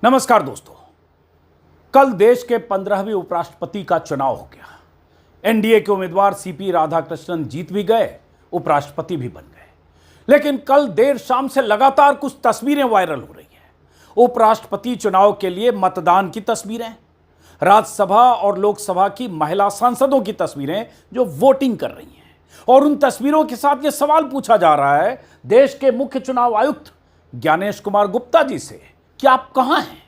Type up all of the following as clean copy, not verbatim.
नमस्कार दोस्तों। कल देश के 15वें उपराष्ट्रपति का चुनाव हो गया। एनडीए के उम्मीदवार सीपी राधाकृष्णन जीत भी गए, उपराष्ट्रपति भी बन गए। लेकिन कल देर शाम से लगातार कुछ तस्वीरें वायरल हो रही हैं। उपराष्ट्रपति चुनाव के लिए मतदान की तस्वीरें, राज्यसभा और लोकसभा की महिला सांसदों की तस्वीरें जो वोटिंग कर रही हैं, और उन तस्वीरों के साथ यह सवाल पूछा जा रहा है देश के मुख्य चुनाव आयुक्त ज्ञानेश कुमार गुप्ता जी से कि आप कहां हैं?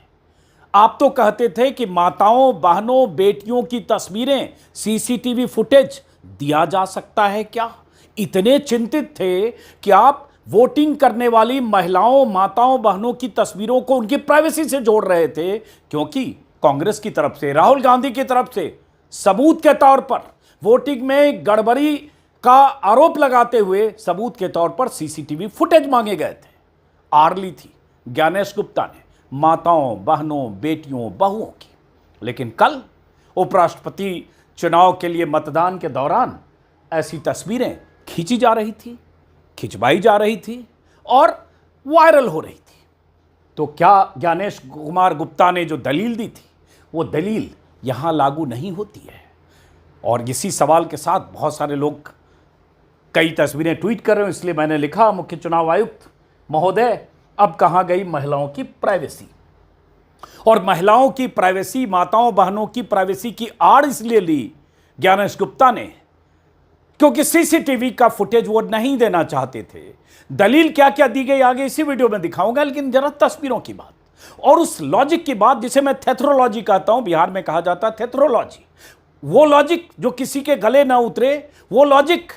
आप तो कहते थे कि माताओं, बहनों, बेटियों की तस्वीरें, सीसीटीवी फुटेज दिया जा सकता है क्या? इतने चिंतित थे कि आप वोटिंग करने वाली महिलाओं, माताओं, बहनों की तस्वीरों को उनकी प्राइवेसी से जोड़ रहे थे, क्योंकि कांग्रेस की तरफ से, राहुल गांधी की तरफ से सबूत के तौर पर वोटिंग में गड़बड़ी का आरोप लगाते हुए सबूत के तौर पर सीसीटीवी फुटेज मांगे गए थे। आड़ ली थी ज्ञानेश गुप्ता ने माताओं, बहनों, बेटियों, बहुओं की। लेकिन कल उपराष्ट्रपति चुनाव के लिए मतदान के दौरान ऐसी तस्वीरें खींची जा रही थी, खिंचवाई जा रही थी और वायरल हो रही थी। तो क्या ज्ञानेश कुमार गुप्ता ने जो दलील दी थी वो दलील यहां लागू नहीं होती है? और इसी सवाल के साथ बहुत सारे लोग कई तस्वीरें ट्वीट कर रहे हैं, इसलिए मैंने लिखा, मुख्य चुनाव आयुक्त महोदय, अब कहां गई महिलाओं की प्राइवेसी? और महिलाओं की प्राइवेसी, माताओं, बहनों की प्राइवेसी की आड़ इसलिए ली ज्ञानेश गुप्ता ने क्योंकि सीसीटीवी का फुटेज वो नहीं देना चाहते थे। दलील क्या क्या दी गई आगे इसी वीडियो में दिखाऊंगा, लेकिन जरा तस्वीरों की बात और उस लॉजिक की बात जिसे मैं थेथरोलॉजी कहता हूं, बिहार में कहा जाता है थेथरोलॉजी। वो लॉजिक जो किसी के गले ना उतरे, वो लॉजिक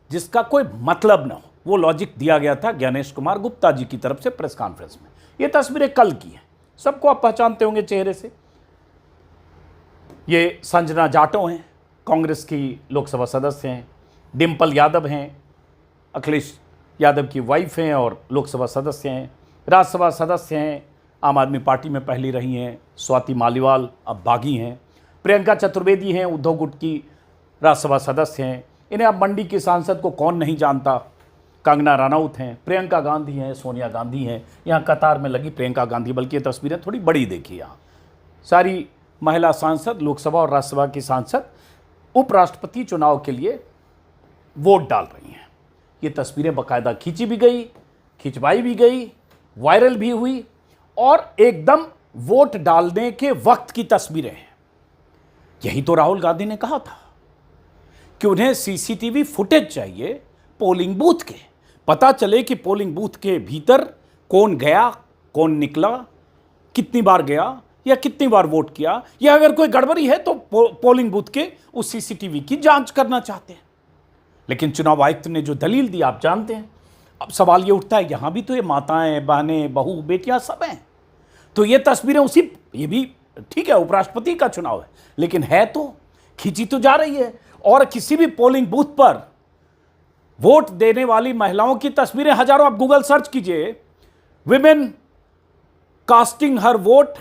जिसका कोई मतलब ना हो, वो लॉजिक दिया गया था ज्ञानेश कुमार गुप्ता जी की तरफ से प्रेस कॉन्फ्रेंस में। ये तस्वीरें कल की हैं, सबको आप पहचानते होंगे चेहरे से। ये संजना जाटव हैं, कांग्रेस की लोकसभा सदस्य हैं। डिम्पल यादव हैं, अखिलेश यादव की वाइफ हैं और लोकसभा सदस्य हैं। राज्यसभा सदस्य हैं, आम आदमी पार्टी में पहली रही हैं स्वाति मालीवाल, अब बागी हैं। प्रियंका चतुर्वेदी हैं, उद्धव गुट की राज्यसभा सदस्य हैं। इन्हें अब मंडी की सांसद को कौन नहीं जानता। कंगना रनौत हैं, प्रियंका गांधी हैं, सोनिया गांधी हैं। यहाँ कतार में लगी प्रियंका गांधी, बल्कि ये तस्वीरें थोड़ी बड़ी देखी। यहाँ सारी महिला सांसद, लोकसभा और राज्यसभा की सांसद उपराष्ट्रपति चुनाव के लिए वोट डाल रही हैं। ये तस्वीरें बाकायदा खींची भी गई, खिंचवाई भी गई, वायरल भी हुई और एकदम वोट डालने के वक्त की तस्वीरें हैं। यही तो राहुल गांधी ने कहा था कि उन्हें सीसीटीवी फुटेज चाहिए पोलिंग बूथ के, पता चले कि पोलिंग बूथ के भीतर कौन गया, कौन निकला, कितनी बार गया या कितनी बार वोट किया, या अगर कोई गड़बड़ी है तो पोलिंग बूथ के उस सीसीटीवी की जांच करना चाहते हैं। लेकिन चुनाव आयुक्त ने जो दलील दी आप जानते हैं। अब सवाल ये उठता है, यहां भी तो ये माताएं, बहनें, बहू, बेटियां सब हैं, तो ये तस्वीरें ये भी ठीक है, उपराष्ट्रपति का चुनाव है, लेकिन है तो खींची तो जा रही है। और किसी भी पोलिंग बूथ पर वोट देने वाली महिलाओं की तस्वीरें हजारों, आप गूगल सर्च कीजिए, women casting her vote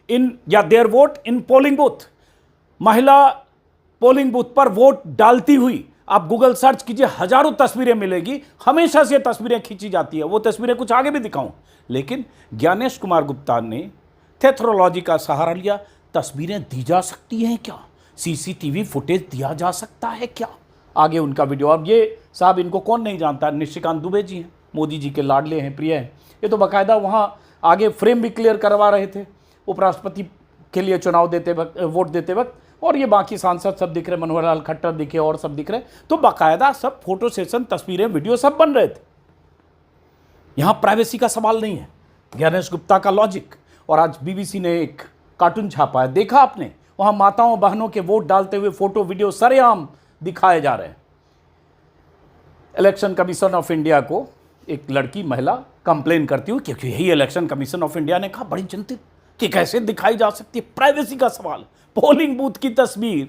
in या their vote in polling booth, महिला पोलिंग बूथ पर वोट डालती हुई आप गूगल सर्च कीजिए, हजारों तस्वीरें मिलेगी। हमेशा से तस्वीरें खींची जाती है, वो तस्वीरें कुछ आगे भी दिखाऊं, लेकिन ज्ञानेश कुमार गुप्ता ने थेथरोलॉजी का सहारा लिया। तस्वीरें दी जा सकती हैं क्या? सीसीटीवी फुटेज दिया जा सकता है क्या? आगे उनका वीडियो। अब ये साहब, इनको कौन नहीं जानता, निशिकांत दुबे जी हैं, मोदी जी के लाडले हैं, प्रिय हैं। ये तो बाकायदा वहाँ आगे फ्रेम भी क्लियर करवा रहे थे उपराष्ट्रपति के लिए चुनाव देते वक्त, वोट देते वक्त। और ये बाकी सांसद सब दिख रहे, मनोहर लाल खट्टर दिखे और सब दिख रहे, तो बाकायदा सब फोटो सेशन, तस्वीरें, वीडियो सब बन रहे थे। यहाँ प्राइवेसी का सवाल नहीं है, ज्ञानेश गुप्ता का लॉजिक। और आज बीबीसी ने एक कार्टून छापा है, देखा आपने? वहाँ माताओं, बहनों के वोट डालते हुए फोटो, वीडियो सरेआम दिखाए जा रहे हैं। इलेक्शन कमीशन ऑफ इंडिया को एक लड़की, महिला कंप्लेन करती हुई, क्योंकि यही इलेक्शन कमीशन ऑफ इंडिया ने कहा, बड़ी चिंतित कि कैसे दिखाई जा सकती है, प्राइवेसी का सवाल, पोलिंग बूथ की तस्वीर,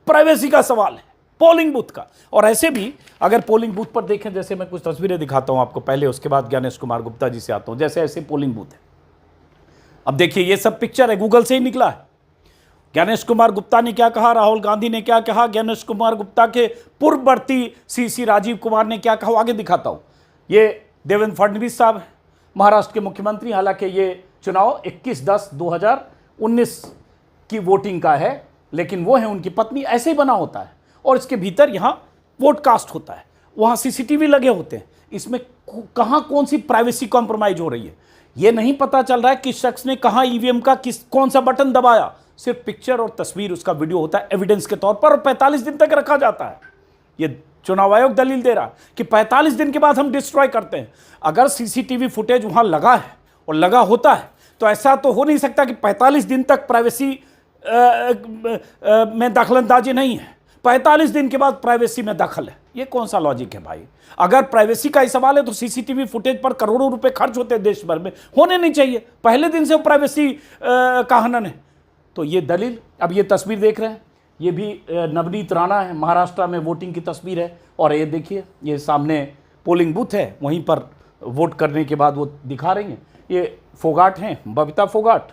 प्राइवेसी का सवाल है पोलिंग बूथ का। और ऐसे भी अगर पोलिंग बूथ पर देखें, जैसे मैं कुछ तस्वीरें दिखाता हूं आपको पहले, उसके बाद ज्ञानेश कुमार गुप्ता जी से आता हूं। जैसे ऐसे पोलिंग बूथ है, अब देखिए ये सब पिक्चर है, गूगल से ही निकला है। ज्ञानेश कुमार गुप्ता ने क्या कहा, राहुल गांधी ने क्या कहा, ज्ञानेश कुमार गुप्ता के पूर्ववर्ती सीसी राजीव कुमार ने क्या कहा, आगे दिखाता हूं। ये देवेंद्र फडणवीस साहब, महाराष्ट्र के मुख्यमंत्री, हालांकि ये चुनाव 21/10/2019 की वोटिंग का है, लेकिन वो है उनकी पत्नी। ऐसे ही बना होता है और इसके भीतर यहाँ वोट कास्ट होता है, वहाँ सीसीटीवी लगे होते हैं। इसमें कहाँ कौन सी प्राइवेसी कॉम्प्रोमाइज हो रही है ये नहीं पता चल रहा है। किस शख्स ने कहाँ ईवीएम का कौन सा बटन दबाया, सिर्फ पिक्चर और तस्वीर उसका वीडियो होता है एविडेंस के तौर पर, और 45 दिन तक रखा जाता है। ये चुनाव आयोग दलील दे रहा है कि 45 दिन के बाद हम डिस्ट्रॉय करते हैं। अगर सीसीटीवी फुटेज वहां लगा है और लगा होता है तो ऐसा तो हो नहीं सकता कि 45 दिन तक प्राइवेसी में दखलंदाजी नहीं है, 45 दिन के बाद प्राइवेसी में दखल है। ये कौन सा लॉजिक है भाई? अगर प्राइवेसी का ही सवाल है तो सीसीटीवी फुटेज पर करोड़ों रुपए खर्च होते हैं देश भर में, होने नहीं चाहिए। पहले दिन से प्राइवेसी का हनन है। तो ये दलील, अब ये तस्वीर देख रहे हैं, ये भी नवनीत राणा है, महाराष्ट्र में वोटिंग की तस्वीर है। और ये देखिए, ये सामने पोलिंग बूथ है, वहीं पर वोट करने के बाद वो दिखा रही हैं। ये फोगाट हैं, बबीता फोगाट,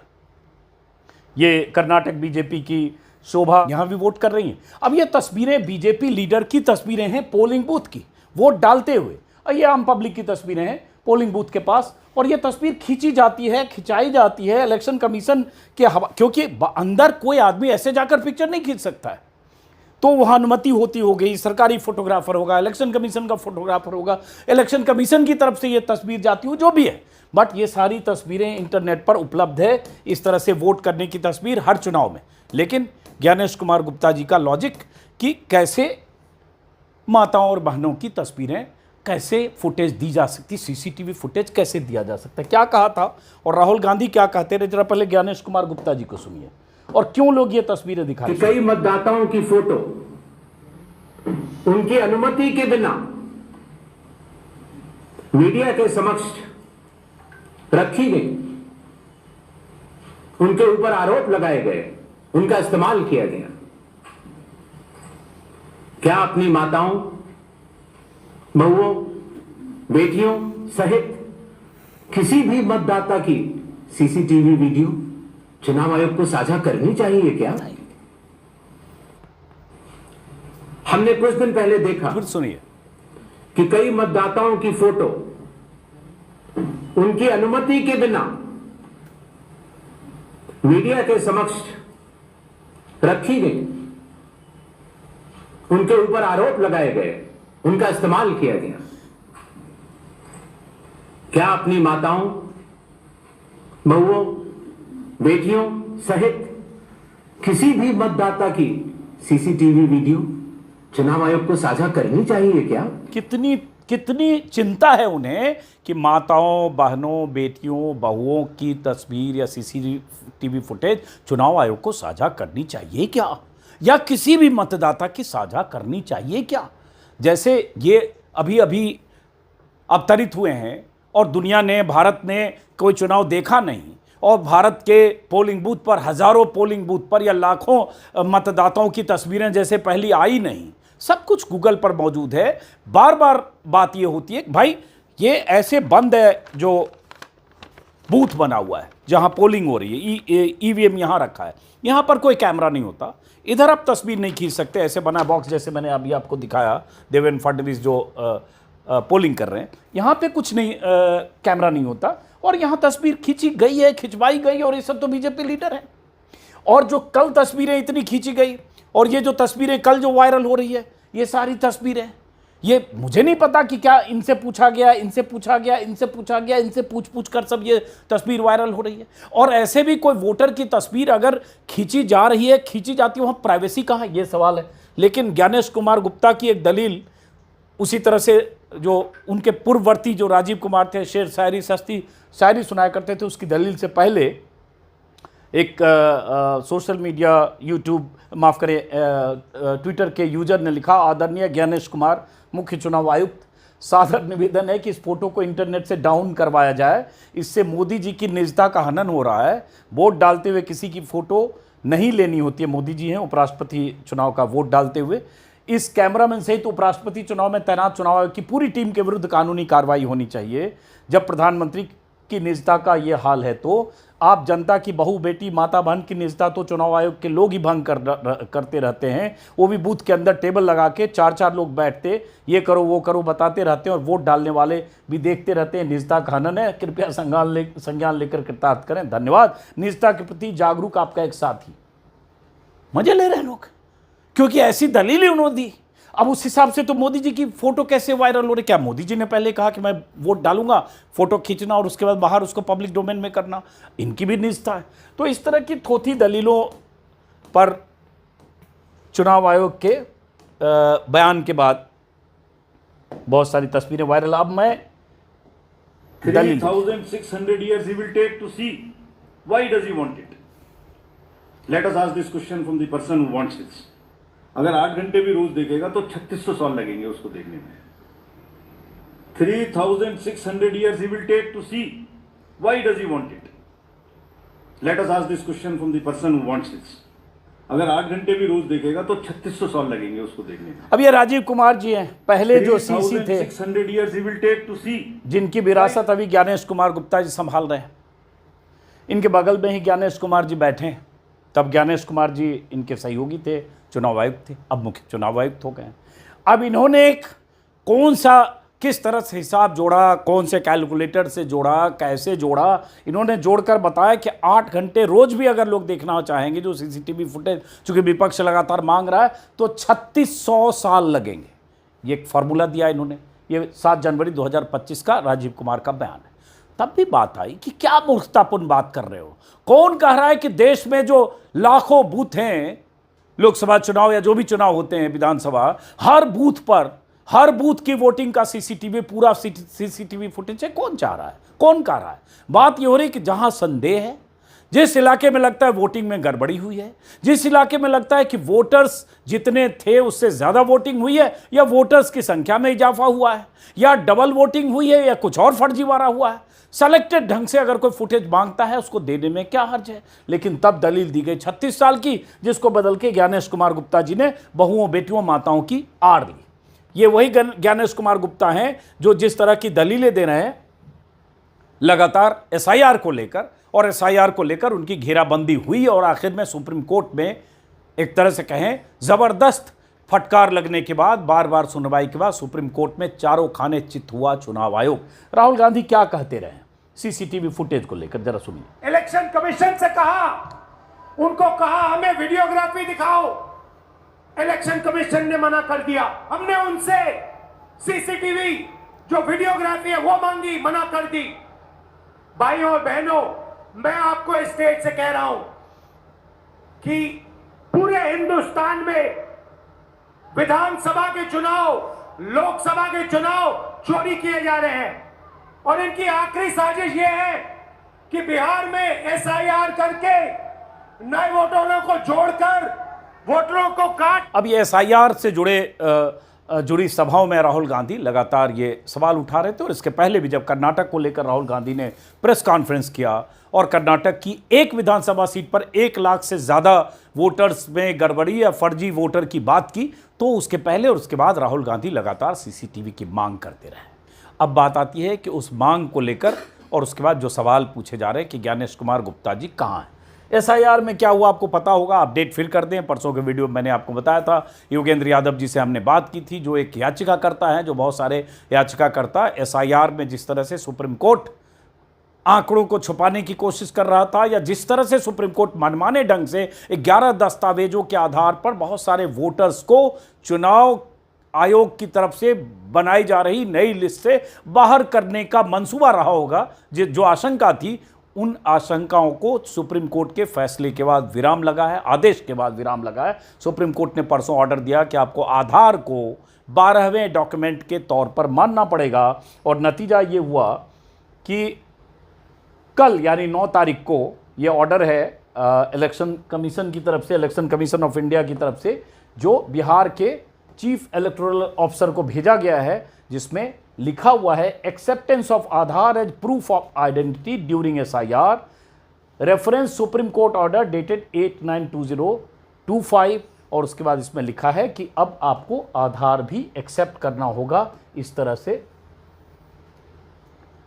ये कर्नाटक बीजेपी की शोभा यहाँ भी वोट कर रही हैं। अब ये तस्वीरें बीजेपी लीडर की तस्वीरें हैं पोलिंग बूथ की, वोट डालते हुए, और ये आम पब्लिक की तस्वीरें हैं पोलिंग बूथ के पास। और ये तस्वीर खींची जाती है, खिंचाई जाती है इलेक्शन कमीशन के क्योंकि अंदर कोई आदमी ऐसे जाकर पिक्चर नहीं खींच सकता है, तो वहाँ अनुमति होती होगी, सरकारी फोटोग्राफर होगा, इलेक्शन कमीशन का फोटोग्राफर होगा, इलेक्शन कमीशन की तरफ से ये तस्वीर जाती हो, जो भी है। बट ये सारी तस्वीरें इंटरनेट पर उपलब्ध है, इस तरह से वोट करने की तस्वीर हर चुनाव में। लेकिन ज्ञानेश कुमार गुप्ता जी का लॉजिक कि कैसे माताओं और बहनों की तस्वीरें, कैसे फुटेज दी जा सकती, सीसीटीवी फुटेज कैसे दिया जा सकता है, क्या कहा था और राहुल गांधी क्या कहते रहे, जरा पहले ज्ञानेश कुमार गुप्ता जी को सुनिए और क्यों लोग ये तस्वीरें दिखा रहे हैं। कई मतदाताओं की फोटो उनकी अनुमति के बिना मीडिया के समक्ष रखी गई, उनके ऊपर आरोप लगाए गए, उनका इस्तेमाल किया गया। क्या अपनी माताओं, बहुओं, बेटियों सहित किसी भी मतदाता की सीसीटीवी वीडियो चुनाव आयोग को साझा करनी चाहिए क्या? हमने कुछ दिन पहले देखा, फिर सुनिए, कि कई मतदाताओं की फोटो उनकी अनुमति के बिना मीडिया के समक्ष रखी गई, उनके ऊपर आरोप लगाए गए, उनका इस्तेमाल किया गया। क्या अपनी माताओं, बहुओं, बेटियों सहित किसी भी मतदाता की सीसीटीवी वीडियो चुनाव आयोग को साझा करनी चाहिए क्या? कितनी कितनी चिंता है उन्हें कि माताओं, बहनों, बेटियों, बहुओं की तस्वीर या सीसीटीवी फुटेज चुनाव आयोग को साझा करनी चाहिए क्या, या किसी भी मतदाता की साझा करनी चाहिए क्या? जैसे ये अभी अभी अवतरित हुए हैं और दुनिया ने, भारत ने कोई चुनाव देखा नहीं, और भारत के पोलिंग बूथ पर, हजारों पोलिंग बूथ पर या लाखों मतदाताओं की तस्वीरें जैसे पहली आई नहीं, सब कुछ गूगल पर मौजूद है। बार बार बात ये होती है कि भाई ये ऐसे बंद है जो बूथ बना हुआ है जहां पोलिंग हो रही है, ईवीएम यहाँ रखा है, यहाँ पर कोई कैमरा नहीं होता, इधर आप तस्वीर नहीं खींच सकते, ऐसे बना बॉक्स जैसे मैंने अभी आपको दिखाया, देवेंद्र फडणवीस जो पोलिंग कर रहे हैं, यहाँ पे कुछ नहीं, कैमरा नहीं होता, और यहाँ तस्वीर खींची गई है, खिंचवाई गई, और ये सब तो बीजेपी लीडर है। और जो कल तस्वीरें इतनी खींची गई, और ये जो तस्वीरें कल जो वायरल हो रही है, ये सारी तस्वीरें, ये मुझे नहीं पता कि क्या इनसे पूछा गया, इनसे पूछा गया, इनसे पूछा गया, इनसे पूछ कर सब ये तस्वीर वायरल हो रही है। और ऐसे भी कोई वोटर की तस्वीर अगर खींची जा रही है, खींची जाती है, वहाँ प्राइवेसी कहाँ है, ये सवाल है। लेकिन ज्ञानेश कुमार गुप्ता की एक दलील, उसी तरह से जो उनके पूर्ववर्ती जो राजीव कुमार थे, शेर शायरी सस्ती शायरी सुनाया करते थे, उसकी दलील से पहले एक सोशल मीडिया, यूट्यूब, माफ़ करें, ट्विटर के यूजर ने लिखा, आदरणीय ज्ञानेश कुमार मुख्य चुनाव आयुक्त, सादर निवेदन है कि इस फोटो को इंटरनेट से डाउन करवाया जाए, इससे मोदी जी की निजता का हनन हो रहा है। वोट डालते हुए किसी की फ़ोटो नहीं लेनी होती है, मोदी जी हैं उपराष्ट्रपति चुनाव का वोट डालते हुए। इस कैमरामैन सहित उपराष्ट्रपति चुनाव में तैनात चुनाव आयोग की पूरी टीम के विरुद्ध कानूनी कार्रवाई होनी चाहिए। जब प्रधानमंत्री की निजता का ये हाल है तो आप जनता की बहू बेटी माता बहन की निजता तो चुनाव आयोग के लोग ही भंग करते रहते हैं। वो भी बूथ के अंदर टेबल लगा के 4-4 लोग बैठते, ये करो वो करो बताते रहते हैं और वोट डालने वाले भी देखते रहते हैं। निजता का हनन है, कृपया संज्ञान लेकर कृतार्थ करें। धन्यवाद। निजता के प्रति जागरूक आपका एक साथी। मजे ले रहे हैं लोग क्योंकि ऐसी दलीलें उन्होंने दी। अब उस हिसाब से तो मोदी जी की फोटो कैसे वायरल हो रही? क्या मोदी जी ने पहले कहा कि मैं वोट डालूंगा, फोटो खींचना और उसके बाद बाहर उसको पब्लिक डोमेन में करना? इनकी भी निजता है। तो इस तरह की थोथी दलीलों पर चुनाव आयोग के बयान के बाद बहुत सारी तस्वीरें वायरल। अब मैं 3,600 years he will take to see. Why does he want it? Let us ask this question from the person who wants it. अगर 8 घंटे भी रोज देखेगा तो 3600 साल लगेंगे उसको देखने में। 3,600 years he will take to see. Why does he want it? Let us ask this question from the person who wants it. अगर 8 घंटे भी रोज देखेगा तो 3600 साल लगेंगे उसको देखने में। अब ये राजीव कुमार जी हैं, पहले जो सीसी थे, 3,600 years he will take to see. जिनकी विरासत अभी ज्ञानेश कुमार गुप्ता जी संभाल रहे हैं। इनके बगल में ही ज्ञानेश कुमार जी बैठे हैं। तब ज्ञानेश कुमार जी इनके सहयोगी थे, चुनाव आयुक्त थे, अब मुख्य चुनाव आयुक्त हो गए हैं। अब इन्होंने एक किस तरह से हिसाब जोड़ा, कौन से कैलकुलेटर से जोड़ा, कैसे जोड़ा, इन्होंने जोड़कर बताया कि 8 घंटे रोज भी अगर लोग देखना चाहेंगे जो सीसीटीवी फुटेज, चूंकि विपक्ष लगातार मांग रहा है, तो 3600 साल लगेंगे। ये एक फार्मूला दिया इन्होंने। ये 7 जनवरी 2025 का राजीव कुमार का बयान है। तब भी बात आई कि क्या मूर्खतापूर्ण बात कर रहे हो? कौन कह रहा है कि देश में जो लाखों बूथ हैं, लोकसभा चुनाव या जो भी चुनाव होते हैं विधानसभा, हर बूथ की वोटिंग का सीसीटीवी, पूरा सीसीटीवी फुटेज है? कौन चाह रहा है? कौन कह रहा है? बात यह हो रही है कि जहां संदेह है, जिस इलाके में लगता है वोटिंग में गड़बड़ी हुई है, जिस इलाके में लगता है कि वोटर्स जितने थे उससे ज्यादा वोटिंग हुई है, या वोटर्स की संख्या में इजाफा हुआ है, या डबल वोटिंग हुई है, या कुछ और फर्जीवाड़ा हुआ है, सेलेक्टेड ढंग से अगर कोई फुटेज मांगता है उसको देने में क्या हर्ज है? लेकिन तब दलील दी गई 36 साल की, जिसको बदल के ज्ञानेश कुमार गुप्ता जी ने बहुओं बेटियों माताओं की आड़ ली। ये वही ज्ञानेश कुमार गुप्ता हैं जो जिस तरह की दलीलें दे रहे हैं लगातार एसआईआर को लेकर, और एसआईआर को लेकर उनकी घेराबंदी हुई और आखिर में सुप्रीम कोर्ट में एक तरह से कहें जबरदस्त फटकार लगने के बाद, बार बार सुनवाई के बाद सुप्रीम कोर्ट में चारों खाने चित हुआ चुनाव आयोग। राहुल गांधी क्या कहते रहे सीसीटीवी फुटेज को लेकर, जरा सुनिए। इलेक्शन कमीशन से कहा, उनको कहा हमें वीडियोग्राफी दिखाओ, इलेक्शन कमीशन ने मना कर दिया। हमने उनसे सीसीटीवी जो वीडियोग्राफी है वो मांगी, मना कर दी। भाइयों और बहनों, मैं आपको इस स्टेज से कह रहा हूं कि पूरे हिंदुस्तान में विधानसभा के चुनाव, लोकसभा के चुनाव चोरी किए जा रहे हैं, और इनकी आखिरी साजिश यह है कि बिहार में एसआईआर करके नए वोटरों को जोड़कर वोटरों को काट। अब ये एसआईआर से जुड़ी सभाओं में राहुल गांधी लगातार ये सवाल उठा रहे थे, और इसके पहले भी जब कर्नाटक को लेकर राहुल गांधी ने प्रेस कॉन्फ्रेंस किया और कर्नाटक की एक विधानसभा सीट पर 1 लाख से ज़्यादा वोटर्स में गड़बड़ी या फर्जी वोटर की बात की, तो उसके पहले और उसके बाद राहुल गांधी लगातार सीसीटीवी की मांग करते रहे। अब बात आती है कि उस मांग को लेकर और उसके बाद जो सवाल पूछे जा रहे हैं कि ज्ञानेश कुमार गुप्ता जी कहाँ हैं। एसआईआर में क्या हुआ आपको पता होगा, अपडेट फिर कर दें। परसों के वीडियो में मैंने आपको बताया था, योगेंद्र यादव जी से हमने बात की थी, जो एक याचिकाकर्ता है, जो बहुत सारे याचिकाकर्ता एसआईआर में जिस तरह से सुप्रीम कोर्ट आंकड़ों को छुपाने की कोशिश कर रहा था, या जिस तरह से सुप्रीम कोर्ट मनमाने ढंग से 11 दस्तावेजों के आधार पर बहुत सारे वोटर्स को चुनाव आयोग की तरफ से बनाई जा रही नई लिस्ट से बाहर करने का मंसूबा रहा होगा, जो आशंका थी, उन आशंकाओं को सुप्रीम कोर्ट के फैसले के बाद विराम लगा है, आदेश के बाद विराम लगा है। सुप्रीम कोर्ट ने परसों ऑर्डर दिया कि आपको आधार को 12वें डॉक्यूमेंट के तौर पर मानना पड़ेगा, और नतीजा ये हुआ कि कल यानी 9 तारीख को ये ऑर्डर है इलेक्शन कमीशन की तरफ से, इलेक्शन कमीशन ऑफ इंडिया की तरफ से, जो बिहार के चीफ इलेक्टोरल ऑफिसर को भेजा गया है, जिसमें लिखा हुआ है acceptance of Aadhaar as proof of identity during SIR, reference Supreme Court order dated 8/9/2025, और उसके बाद इसमें लिखा है कि अब आपको आधार भी एक्सेप्ट करना होगा। इस तरह से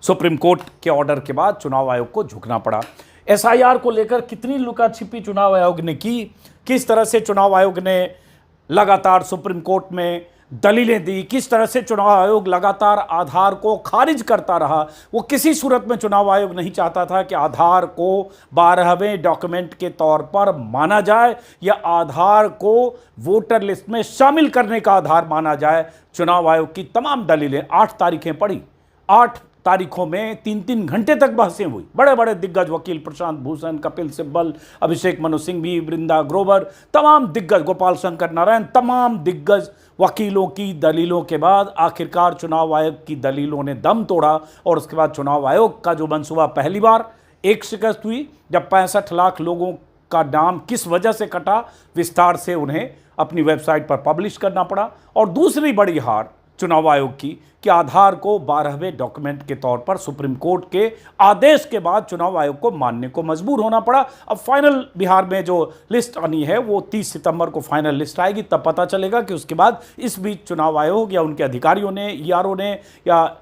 सुप्रीम कोर्ट के ऑर्डर के बाद चुनाव आयोग को झुकना पड़ा। एसआईआर को लेकर कितनी लुका छिपी चुनाव आयोग ने की, किस तरह से चुनाव आयोग ने लगातार सुप्रीम कोर्ट में दलीलें दी, किस तरह से चुनाव आयोग लगातार आधार को खारिज करता रहा। वो किसी सूरत में चुनाव आयोग नहीं चाहता था कि आधार को 12वें डॉक्यूमेंट के तौर पर माना जाए या आधार को वोटर लिस्ट में शामिल करने का आधार माना जाए। चुनाव आयोग की तमाम दलीलें 8 तारीखें पड़ी, 8 तारीखों में 3-3 घंटे तक बहसें हुई। बड़े बड़े दिग्गज वकील प्रशांत भूषण, कपिल सिब्बल, अभिषेक मनु सिंघवी, वृंदा ग्रोवर, तमाम दिग्गज, गोपाल शंकर नारायण, तमाम दिग्गज वकीलों की दलीलों के बाद आखिरकार चुनाव आयोग की दलीलों ने दम तोड़ा। और उसके बाद चुनाव आयोग का जो मंसूबा पहली बार एक शिकस्त हुई, जब 65 लाख लोगों का नाम किस वजह से कटा, विस्तार से उन्हें अपनी वेबसाइट पर पब्लिश करना पड़ा। और दूसरी बड़ी हार चुनाव आयोग की कि आधार को 12वें डॉक्यूमेंट के तौर पर सुप्रीम कोर्ट के आदेश के बाद चुनाव आयोग को मानने को मजबूर होना पड़ा। अब फाइनल बिहार में जो लिस्ट आनी है वो 30 सितंबर को फाइनल लिस्ट आएगी, तब पता चलेगा कि उसके बाद इस बीच चुनाव आयोग या उनके अधिकारियों ने, ईआरओ ने या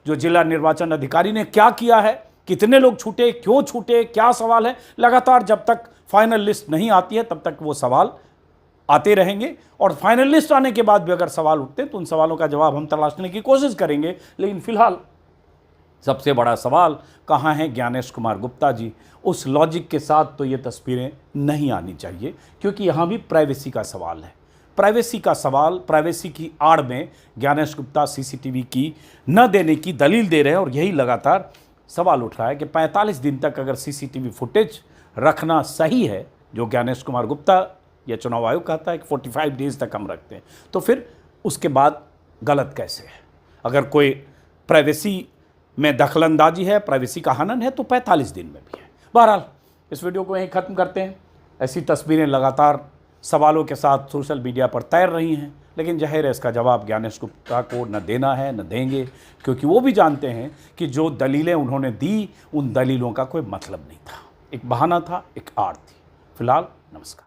जो जिला निर्वाचन अधिकारी ने क्या किया है, कितने लोग छूटे, क्यों छूटे, क्या सवाल है। लगातार जब तक फाइनल लिस्ट नहीं आती है तब तक वो सवाल आते रहेंगे और फाइनल लिस्ट आने के बाद भी अगर सवाल उठते हैं तो उन सवालों का जवाब हम तलाशने की कोशिश करेंगे। लेकिन फिलहाल सबसे बड़ा सवाल, कहाँ हैं ज्ञानेश कुमार गुप्ता जी। उस लॉजिक के साथ तो ये तस्वीरें नहीं आनी चाहिए, क्योंकि यहाँ भी प्राइवेसी का सवाल है। प्राइवेसी का सवाल, प्राइवेसी की आड़ में ज्ञानेश गुप्ता सीसीटीवी की न देने की दलील दे रहे हैं। और यही लगातार सवाल उठ रहा है कि 45 दिन तक अगर सीसीटीवी फुटेज रखना सही है, जो ज्ञानेश कुमार गुप्ता या चुनाव आयोग कहता है कि 45 डेज तक हम रखते हैं, तो फिर उसके बाद गलत कैसे है। अगर कोई प्राइवेसी में दखलंदाजी है, प्राइवेसी का हनन है, तो 45 दिन में भी है। बहरहाल इस वीडियो को यहीं ख़त्म करते हैं। ऐसी तस्वीरें लगातार सवालों के साथ सोशल मीडिया पर तैर रही हैं, लेकिन जाहिर है इसका जवाब ज्ञानेश गुप्ता को न देना है न देंगे, क्योंकि वो भी जानते हैं कि जो दलीलें उन्होंने दी उन दलीलों का कोई मतलब नहीं था, एक बहाना था, एक आड़ थी। फिलहाल नमस्कार।